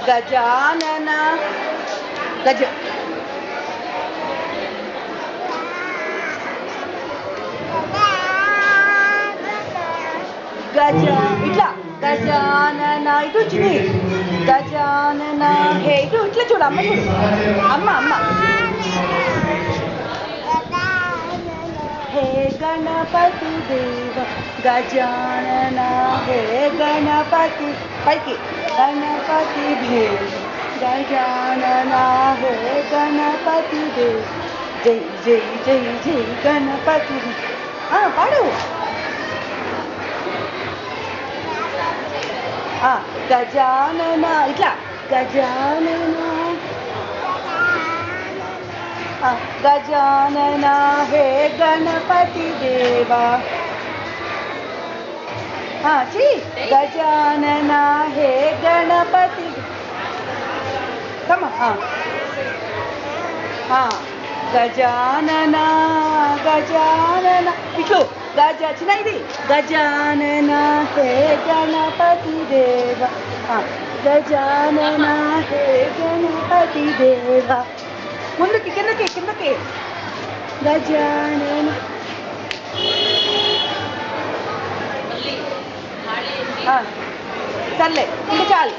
గజానన గజ గజ ఇట్లా గజానన ఇటు వచ్చింది గజానన హే ఇటు ఇట్లా చూడు అమ్మ చూడు అమ్మ అమ్మ హే గణపతి దేవ గజానన హే గణపతి పైకి గణపతి దేవ గజానన హే గణపతి దేవ జై జై జై జై గణపతి పాడు గజానన ఇట్లా గజానన గజానన హే గణపతి దేవా గజానన హే గణపతి గజానన గజానన ఇట్లు గజ చిన్న ఇది గజానన హే గణపతి దేవ గజానన హే గణపతి దేవ ముందుకి కిందకి కిందకి గజానన సర్లే ఇంకా చాలు